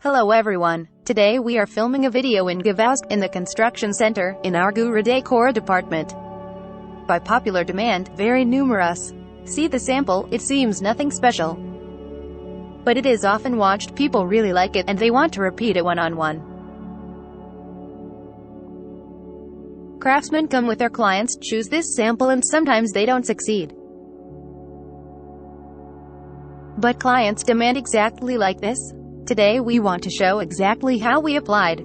Hello everyone. Today we are filming a video in Gavask, in the construction center, in our Guru Decor department. By popular demand, very numerous. See the sample, it seems nothing special. But it is often watched, people really like it, and they want to repeat it one-on-one. Craftsmen come with their clients, choose this sample and sometimes they don't succeed. But clients demand exactly like this. Today we want to show exactly how we applied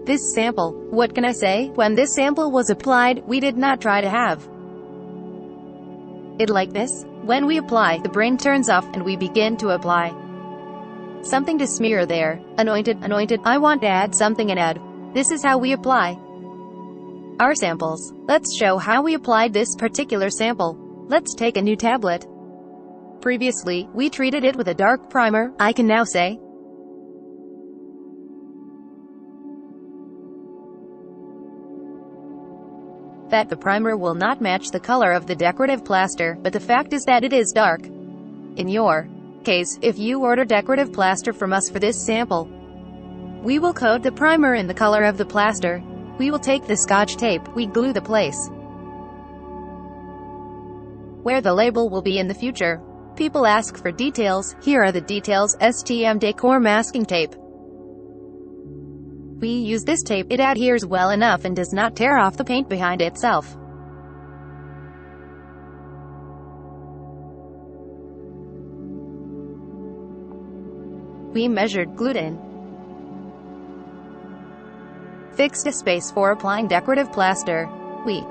this sample. What can I say? When this sample was applied, we did not try to have it like this. When we apply, the brain turns off and we begin to apply something to smear there. Anointed, I want to add something and add. This is how we apply our samples. Let's show how we applied this particular sample. Let's take a new tablet. Previously, we treated it with a dark primer. I can now say that the primer will not match the color of the decorative plaster, but the fact is that it is dark. In your case, if you order decorative plaster from us for this sample, we will coat the primer in the color of the plaster. We will take the scotch tape, we glue the place where the label will be in the future. People ask for details. Here are the details. STM Decor masking tape. We use this tape, it adheres well enough and does not tear off the paint behind itself. We measured, glued in, fixed a space for applying decorative plaster. We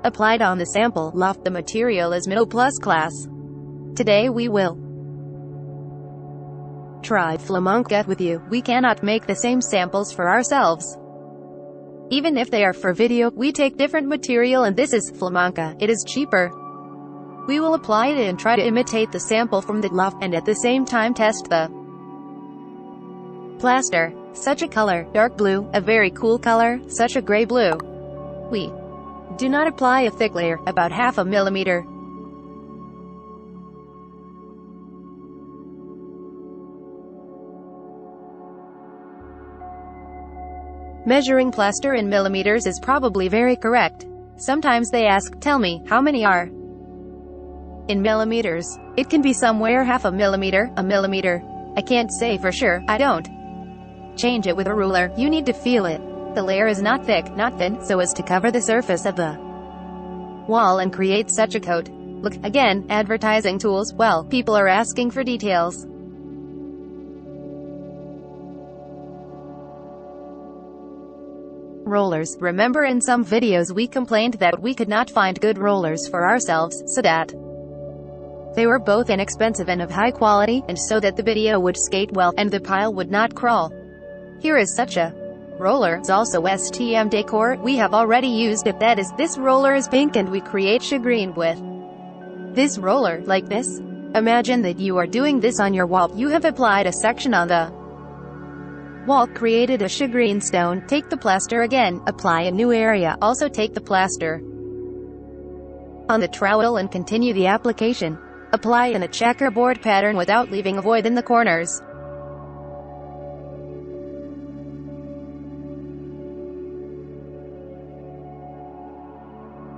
applied on the sample. Loft. The material is middle plus class. Today we will try flamenco with you. We cannot make the same samples for ourselves. Even if they are for video, we take different material and this is flamenco. It is cheaper. We will apply it and try to imitate the sample from the Loft, and at the same time test the plaster. Such a color, dark blue, a very cool color, such a gray blue. We do not apply a thick layer, about half a millimeter. Measuring plaster in millimeters is probably very correct. Sometimes they ask, tell me, how many are in millimeters? It can be somewhere half a millimeter, a millimeter. I can't say for sure, I don't change it with a ruler, you need to feel it. The layer is not thick, not thin, so as to cover the surface of the wall and create such a coat. Look, again, advertising tools. Well, people are asking for details. Rollers. Remember in some videos we complained that we could not find good rollers for ourselves, so that they were both inexpensive and of high quality, and so that the video would skate well, and the pile would not crawl. Here is such a roller. It's also STM Decor. We have already used it. That is, this roller is pink and we create shagreen with this roller, like this. Imagine that you are doing this on your wall. You have applied a section on the wall, created a shagreen stone. Take the plaster again, apply a new area. Also take the plaster on the trowel and continue the application. Apply in a checkerboard pattern without leaving a void in the corners.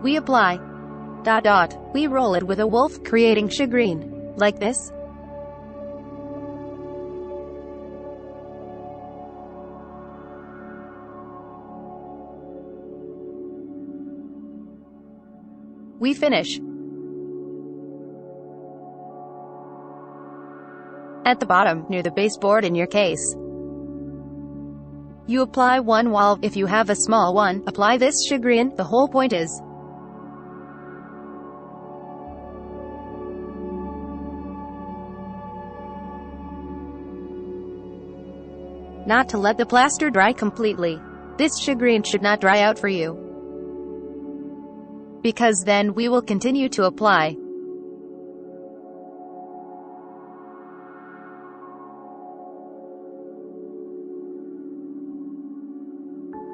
We apply ... We roll it with a wolf, creating shagreen. Like this. We finish at the bottom, near the baseboard in your case. You apply one wall. If you have a small one, apply this shagreen. The whole point is not to let the plaster dry completely. This shagreen should not dry out for you, because then we will continue to apply.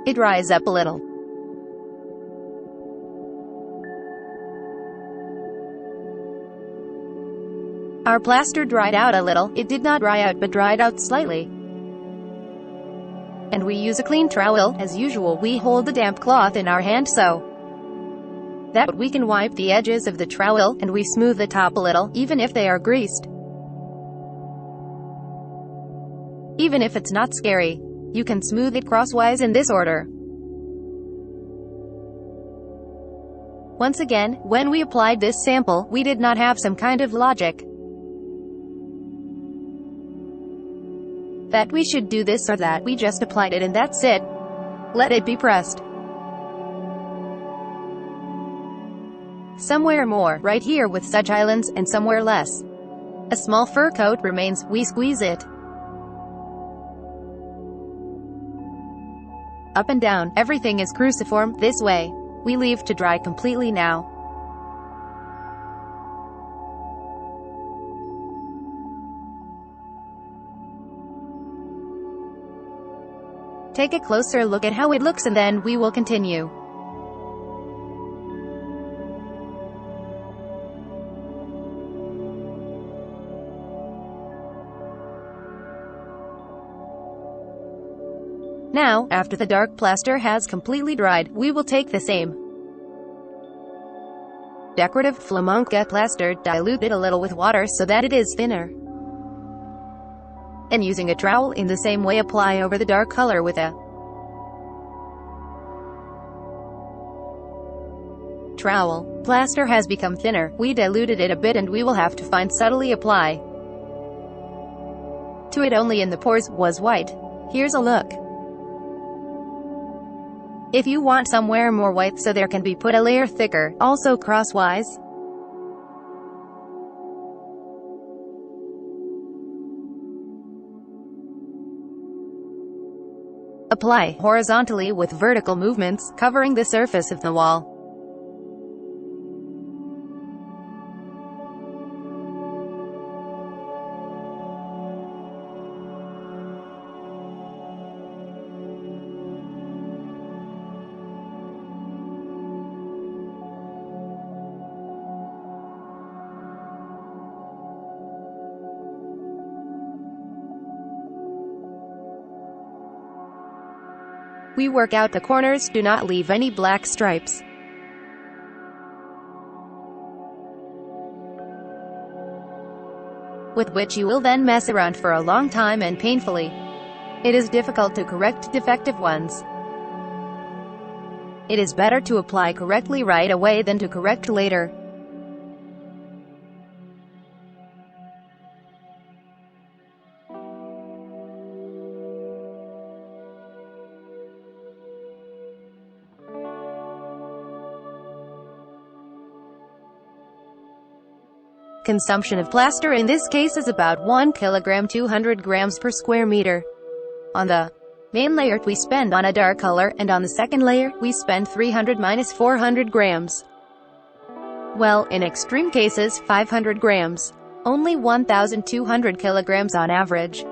It dries up a little. Our plaster dried out a little. It did not dry out but dried out slightly. And we use a clean trowel. As usual, we hold the damp cloth in our hand so that we can wipe the edges of the trowel, and we smooth the top a little, even if they are greased. Even if it's not scary, you can smooth it crosswise in this order. Once again, when we applied this sample, we did not have some kind of logic that we should do this or that. We just applied it and that's it. Let it be pressed. Somewhere more, right here with such islands, and somewhere less. A small fur coat remains. We squeeze it up and down. Everything is cruciform, this way. We leave to dry completely now. Take a closer look at how it looks and then we will continue. Now, after the dark plaster has completely dried, we will take the same decorative flamenco plaster, dilute it a little with water so that it is thinner, and using a trowel in the same way apply over the dark color with a trowel. Plaster has become thinner. We diluted it a bit and we will have to subtly apply to it only in the pores. Was white. Here's a look. If you want somewhere more white so there can be put a layer thicker, also crosswise. Apply horizontally with vertical movements, covering the surface of the wall. We work out the corners, do not leave any black stripes. With which you will then mess around for a long time and painfully. It is difficult to correct defective ones. It is better to apply correctly right away than to correct later. Consumption of plaster in this case is about 1 kilogram 200 grams per square meter. On the main layer we spend on a dark color, and on the second layer, we spend 300–400 grams. Well, in extreme cases, 500 grams. Only 1,200 kilograms on average.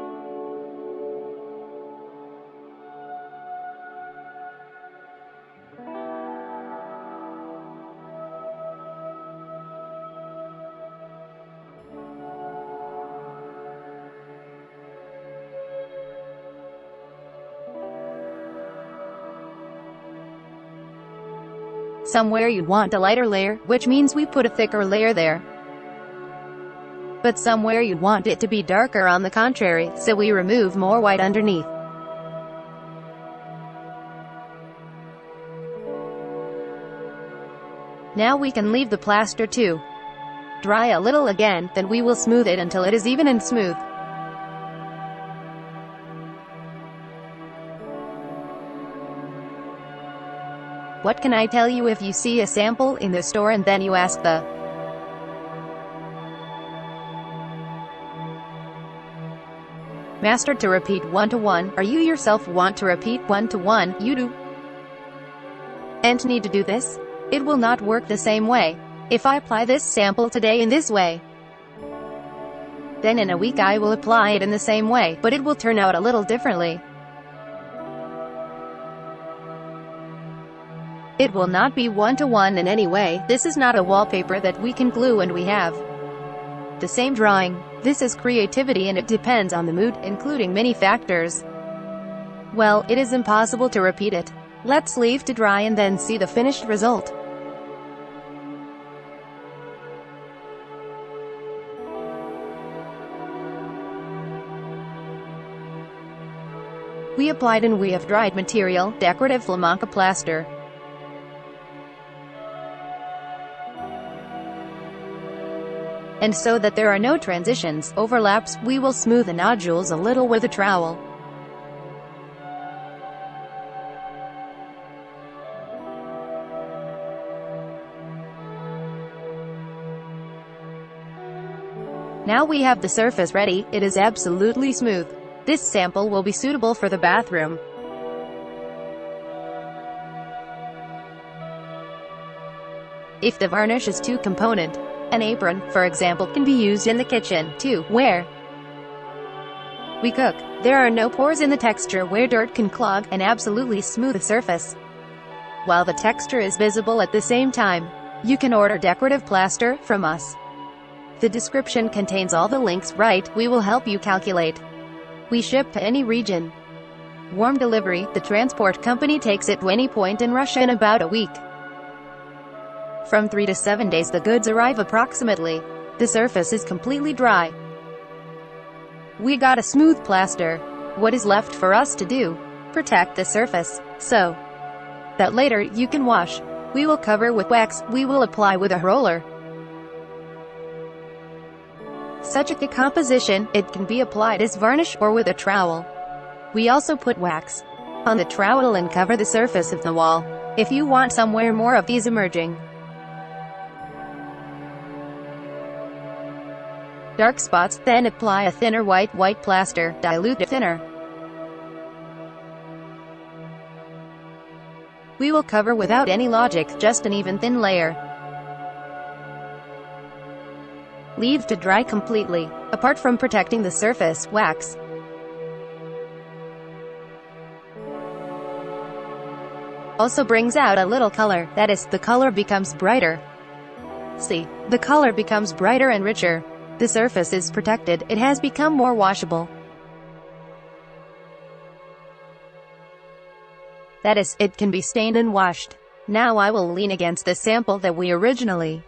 Somewhere you'd want a lighter layer, which means we put a thicker layer there. But somewhere you'd want it to be darker on the contrary, so we remove more white underneath. Now we can leave the plaster to dry a little again, then we will smooth it until it is even and smooth. What can I tell you if you see a sample in the store and then you ask the master to repeat 1-to-1, or you yourself want to repeat 1-to-1, you do and need to do this? It will not work the same way. If I apply this sample today in this way, then in a week I will apply it in the same way, but it will turn out a little differently. It will not be 1-to-1 in any way. This is not a wallpaper that we can glue and we have the same drawing. This is creativity and it depends on the mood, including many factors. Well, it is impossible to repeat it. Let's leave to dry and then see the finished result. We applied and we have dried material, decorative plaster. And so that there are no transitions, overlaps, we will smooth the nodules a little with a trowel. Now we have the surface ready, it is absolutely smooth. This sample will be suitable for the bathroom. If the varnish is two-component, an apron, for example, can be used in the kitchen, too, where we cook. There are no pores in the texture where dirt can clog, an absolutely smooth surface, while the texture is visible at the same time. You can order decorative plaster from us. The description contains all the links, right? We will help you calculate. We ship to any region. Warm delivery, the transport company takes it to any point in Russia in about a week. From 3 to 7 days the goods arrive approximately. The surface is completely dry. We got a smooth plaster. What is left for us to do? Protect the surface, so that later you can wash. We will cover with wax, we will apply with a roller. Such a composition, it can be applied as varnish or with a trowel. We also put wax on the trowel and cover the surface of the wall. If you want somewhere more of these emerging dark spots, then apply a thinner white plaster, dilute thinner. We will cover without any logic, just an even thin layer. Leave to dry completely. Apart from protecting the surface, wax also brings out a little color, that is, the color becomes brighter. See, the color becomes brighter and richer. The surface is protected, it has become more washable. That is, it can be stained and washed. Now I will lean against the sample that we originally